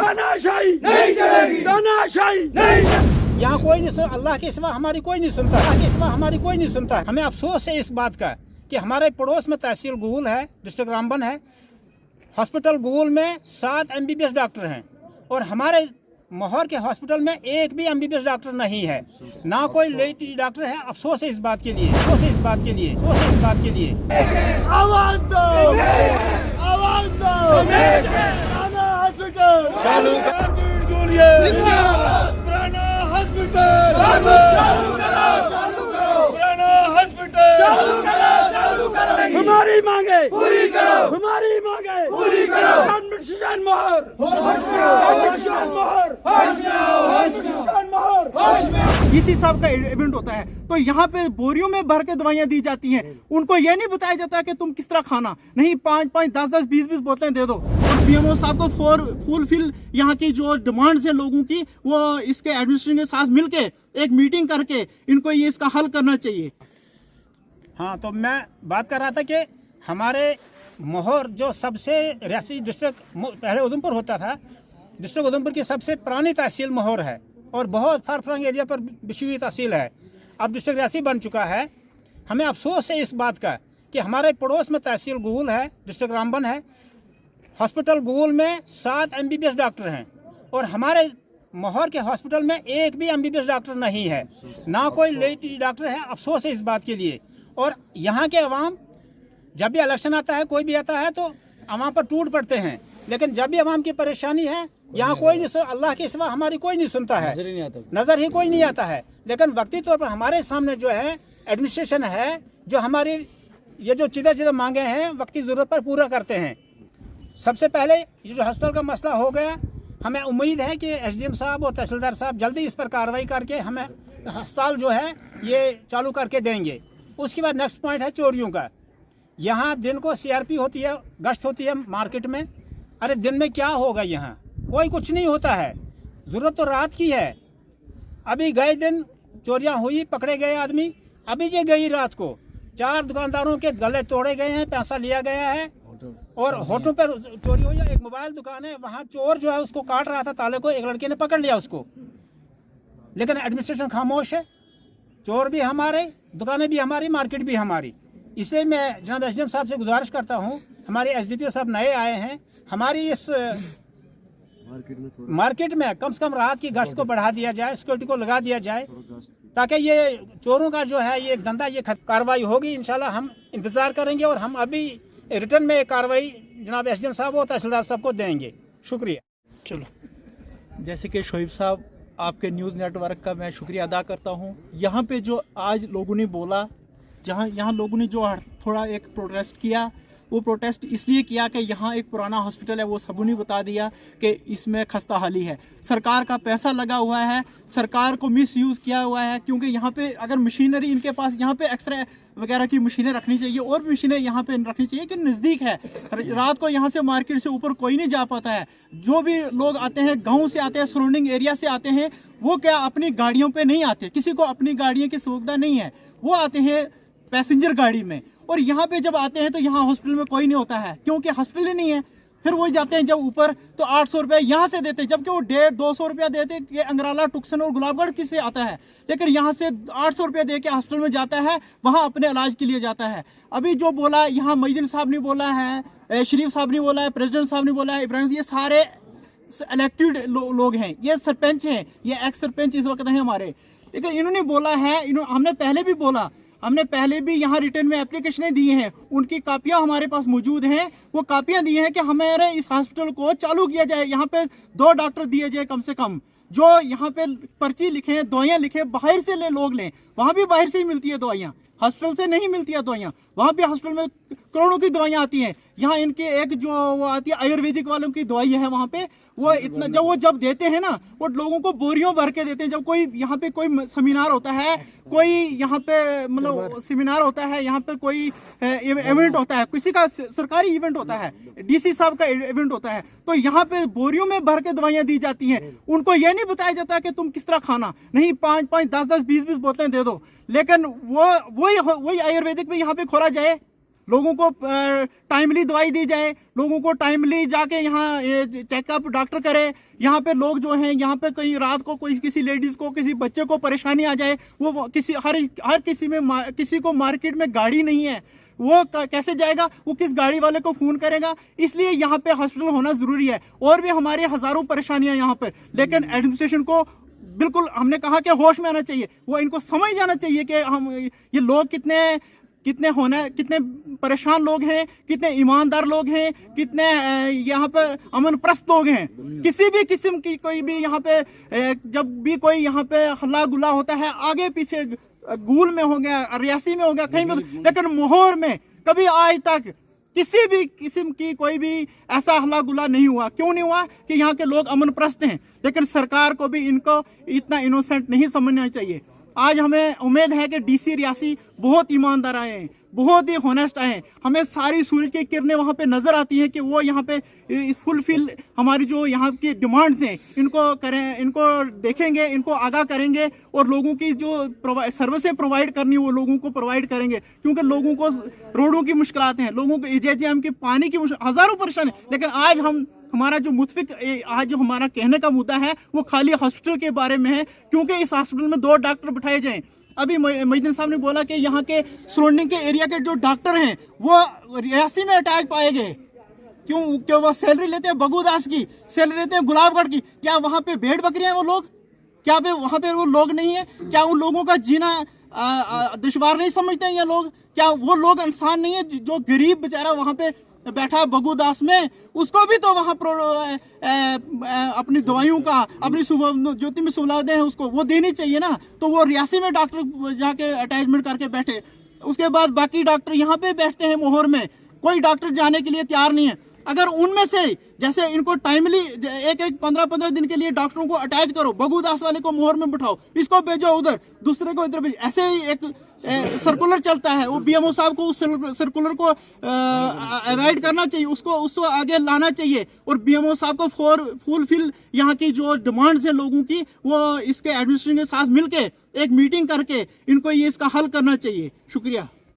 तानाशाही नहीं चलेगी, तानाशाही नहीं। यहाँ कोई नहीं सुन, अल्लाह के सिवा हमारी कोई नहीं सुनता, अल्लाह के सिवा हमारी कोई नहीं सुनता। हमें अफसोस है इस बात का कि हमारे पड़ोस में तहसील गुल है, डिस्ट्रिक्ट रामबन है, हॉस्पिटल गुल में 7 MBBS डॉक्टर हैं और हमारे मोहर के हॉस्पिटल में एक भी MBBS डॉक्टर नहीं है, ना कोई लेडी डॉक्टर है। अफसोस है इस बात के लिए, अफसोस है इस बात के लिए, अफसोस है इस बात के लिए। आवाज दो, आवाज दो, पुराना हॉस्पिटल चालू कर, पुराना हॉस्पिटल चालू करो, पुराना हॉस्पिटल चालू करो। हमारी मांगे पूरी करो, हमारी मांगे पूरी करो। एडमिशन मोहर, एडमिशन मोहर, एडमिशन मोहर। डीसी साहब का इवेंट होता है तो यहाँ पे बोरियों में भर के दवाइयाँ दी जाती हैं। उनको ये नहीं बताया जाता कि तुम किस तरह खाना, नहीं 5-5, 10-10, 20-20 बोतलें दे दो। और पीएमओ साहब को फुलफिल यहाँ की जो डिमांड्स है लोगों की, वो इसके एडमिनिस्ट्रेशन के साथ मिलके एक मीटिंग करके इनको ये इसका हल करना चाहिए। हाँ, तो मैं बात कर रहा था कि हमारे मोहर जो सबसे रियासी डिस्ट्रिक्ट पहले उधमपुर होता था, डिस्ट्रिक्ट उधमपुर की सबसे पुरानी तहसील मोहर है और बहुत फार फ्लंग एरिया पर बिछी हुई तहसील है। अब डिस्ट्रिक्ट रियासी बन चुका है। हमें अफसोस है इस बात का कि हमारे पड़ोस में तहसील गुल है, डिस्ट्रिक्ट रामबन है, हॉस्पिटल गुल में 7 MBBS डॉक्टर हैं और हमारे मोहर के हॉस्पिटल में एक भी MBBS डॉक्टर नहीं है, ना कोई लेडी डॉक्टर है। अफसोस है इस बात के लिए। और यहाँ के अवाम जब भी इलेक्शन आता है, कोई भी आता है तो अवाम पर टूट पड़ते हैं, लेकिन जब भी अवाम की परेशानी है यहाँ कोई नहीं सुन, अल्लाह के सिवा हमारी कोई नहीं सुनता है, नजर ही कोई नहीं आता है। लेकिन वक्ती तौर पर हमारे सामने जो है एडमिनिस्ट्रेशन है, जो हमारी ये जो चीज़ें मांगे हैं वक्ती ज़रूरत पर पूरा करते हैं। सबसे पहले ये जो हॉस्पिटल का मसला हो गया, हमें उम्मीद है कि SDM साहब और तहसीलदार साहब जल्दी इस पर कार्रवाई करके हमें अस्पताल जो है ये चालू करके देंगे। उसके बाद नेक्स्ट पॉइंट है चोरियों का। यहाँ दिन को CRP होती है, गश्त होती है मार्केट में। अरे दिन में क्या होगा, यहाँ कोई कुछ नहीं होता है। ज़रूरत तो रात की है। अभी गए दिन चोरियाँ हुई, पकड़े गए आदमी। अभी ये गई रात को 4 दुकानदारों के गले तोड़े गए हैं, पैसा लिया गया है और होटलों पर चोरी हुई है। एक मोबाइल दुकान है, वहाँ चोर जो है उसको काट रहा था ताले को, एक लड़के ने पकड़ लिया उसको, लेकिन एडमिनिस्ट्रेशन खामोश है। चोर भी हमारे, दुकानें भी हमारी, मार्केट भी हमारी। इसलिए मैं जनाब SDM साहब से गुजारिश करता हूँ, हमारे SDPO साहब नए आए हैं, हमारी इस मार्केट में कम से कम रात की गश्त को बढ़ा दिया जाए, सिक्योरिटी को लगा दिया जाए, ताकि ये चोरों का जो है ये धंधा, ये कार्रवाई होगी इंशाल्लाह। हम इंतज़ार करेंगे और हम अभी रिटर्न में कार्रवाई जनाब SDM साहब और तहसीलदार साहब को देंगे। शुक्रिया। चलो, जैसे कि शोएब साहब, आपके न्यूज़ नेटवर्क का मैं शुक्रिया अदा करता हूँ। यहाँ पे जो आज लोगों ने बोला, यहाँ लोगों ने जो थोड़ा एक प्रोटेस्ट किया, वो प्रोटेस्ट इसलिए किया कि यहाँ एक पुराना हॉस्पिटल है, वो सबों ने बता दिया कि इसमें खस्ता हाली है, सरकार का पैसा लगा हुआ है, सरकार को मिस यूज़ किया हुआ है। क्योंकि यहाँ पे अगर मशीनरी इनके पास, यहाँ पे एक्सरे वगैरह की मशीनें रखनी चाहिए और भी मशीनें यहाँ पे रखनी चाहिए कि नज़दीक है। रात को यहाँ से मार्केट से ऊपर कोई नहीं जा पाता है। जो भी लोग आते हैं, गाँव से आते हैं, सराउंडिंग एरिया से आते हैं, वो क्या अपनी गाड़ियों पर नहीं आते, किसी को अपनी गाड़ियों की सुविधा नहीं है, वो आते हैं पैसेंजर गाड़ी में। और यहाँ पे जब आते हैं तो यहाँ हॉस्पिटल में कोई नहीं होता है, क्योंकि हॉस्पिटल ही नहीं है। फिर वो जाते हैं जब ऊपर तो 800 रुपये यहाँ से देते, जबकि वो 150-200 रुपया देते कि अंगराला, टुक्सन और गुलाबगढ़ किससे आता है, लेकिन यहाँ से 800 रुपया दे के हॉस्पिटल में जाता है, वहाँ अपने इलाज के लिए जाता है। अभी जो बोला यहाँ मोहिद्दीन साहब ने बोला है, शरीफ साहब ने बोला है, प्रेसिडेंट साहब ने बोला है, इब्राहिम, ये सारे इलेक्टेड लोग हैं, ये सरपंच हैं, ये एक्स सरपंच इस वक्त हैं हमारे। लेकिन इन्होंने बोला है, हमने पहले भी बोला, हमने पहले भी यहाँ रिटर्न में एप्लीकेशनें दी हैं, उनकी कापियाँ हमारे पास मौजूद हैं। वो कापियाँ दी हैं कि हमारे इस हॉस्पिटल को चालू किया जाए, यहाँ पे 2 डॉक्टर दिए जाए कम से कम, जो यहाँ पे पर्ची लिखे, दवाइयाँ लिखे, बाहर से लोग लें। वहाँ भी बाहर से ही मिलती है दवाइयाँ, हॉस्पिटल से नहीं मिलती है दवाइयाँ। वहाँ भी हॉस्पिटल में करोड़ों की दवाइयाँ आती हैं। यहाँ इनके एक जो वो आती है आयुर्वेदिक वालों की दवाई है, वहाँ पे वो इतना जब देते हैं ना, वो लोगों को बोरियों भर के देते हैं। जब कोई यहाँ पे कोई सेमिनार होता है, कोई यहाँ पे मतलब सेमिनार होता है, यहाँ पे कोई इवेंट होता है, किसी का सरकारी इवेंट होता है, डीसी साहब का इवेंट होता है, तो यहाँ पे बोरियों में भर के दवाइयाँ दी जाती हैं। उनको ये नहीं बताया जाता कि तुम किस तरह खाना, नहीं 5-5, 10-10, 20-20 बोतलें दे दो। लेकिन वही आयुर्वेदिक में यहाँ पे खोला जाए, लोगों को टाइमली दवाई दी जाए, लोगों को टाइमली जाके यहाँ चेकअप डॉक्टर करे। यहाँ पे लोग जो हैं, यहाँ पे कहीं रात को कोई किसी लेडीज को, किसी बच्चे को परेशानी आ जाए, वो किसी हर किसी को मार्केट में गाड़ी नहीं है, वो कैसे जाएगा, वो किस गाड़ी वाले को फोन करेगा। इसलिए यहाँ पे हॉस्पिटल होना जरूरी है। और भी हमारे हजारों परेशानियां यहाँ पे, लेकिन एडमिनिस्ट्रेशन को बिल्कुल हमने कहा कि होश में आना चाहिए। वो इनको समझ जाना चाहिए कि हम ये लोग कितने परेशान लोग हैं, कितने ईमानदार लोग हैं, कितने यहाँ पे अमन प्रस्त लोग हैं। किसी भी किस्म की कोई भी यहाँ पे जब भी कोई यहाँ पे हल्ला गुल्ला होता है, आगे पीछे गूल में हो गया, रियासी में हो गया, कहीं भी, लेकिन मोहर में कभी आज तक किसी भी किस्म की कोई भी ऐसा हल्ला गुल्ला नहीं हुआ। क्यों नहीं हुआ? कि यहाँ के लोग अमन प्रस्त हैं। लेकिन सरकार को भी इनको इतना इनोसेंट नहीं समझना चाहिए। आज हमें उम्मीद है कि डीसी रियासी बहुत ईमानदार आए हैं, बहुत ही होनेस्ट आए हैं। हमें सारी सूरज की किरणें वहाँ पे नजर आती हैं कि वो यहाँ पे फुलफिल हमारी जो यहाँ की डिमांड्स हैं इनको करें, इनको देखेंगे, इनको आगाह करेंगे और लोगों की जो सर्विसें प्रोवाइड करनी वो लोगों को प्रोवाइड करेंगे। क्योंकि लोगों को रोडों की मुश्किलात हैं, लोगों को एजेएम की पानी की हजारों परेशानी। लेकिन आज हमारा जो आज जो हमारा कहने का मुद्दा है वो खाली हॉस्पिटल के बारे में है, क्योंकि इस हॉस्पिटल में 2 डॉक्टर बिठाए जाएं। अभी मोहिद्दीन साहब ने बोला कि यहाँ के सराउंडिंग के एरिया के जो डॉक्टर हैं वो रियासी में अटैच पाए गए। क्यों वो सैलरी लेते हैं बगूदास की, सैलरी लेते हैं गुलाबगढ़ की। क्या वहाँ पे भेड़ बकरियां हैं वो लोग? क्या वहाँ पे वो लोग नहीं है? क्या उन लोगों का जीना दुश्वार नहीं समझते हैं ये लोग? क्या वो लोग इंसान नहीं है? जो गरीब बेचारा वहाँ पे बैठा बगूदास में, उसको भी तो वहाँ अपनी दवाइयों का, अपनी ज्योति में सुविधाएं हैं, उसको वो देनी चाहिए ना। तो वो रियासी में डॉक्टर जाके अटैचमेंट करके बैठे, उसके बाद बाकी डॉक्टर यहाँ पे बैठते हैं मोहर में। कोई डॉक्टर जाने के लिए तैयार नहीं है। अगर उनमें से जैसे इनको टाइमली एक 15-15 दिन के लिए डॉक्टरों को अटैच करो, बगूदास वाले को मोहर में बिठाओ, इसको भेजो उधर, दूसरे को इधर भेजो, ऐसे ही एक सर्कुलर चलता है। वो बीएमओ साहब को उस सर्कुलर को अवॉइड करना चाहिए, उसको आगे लाना चाहिए और बीएमओ साहब को फुलफिल यहाँ की जो डिमांड्स है लोगों की, वो इसके एडमिनिस्ट्रेशन के साथ मिलके एक मीटिंग करके इनको ये इसका हल करना चाहिए। शुक्रिया।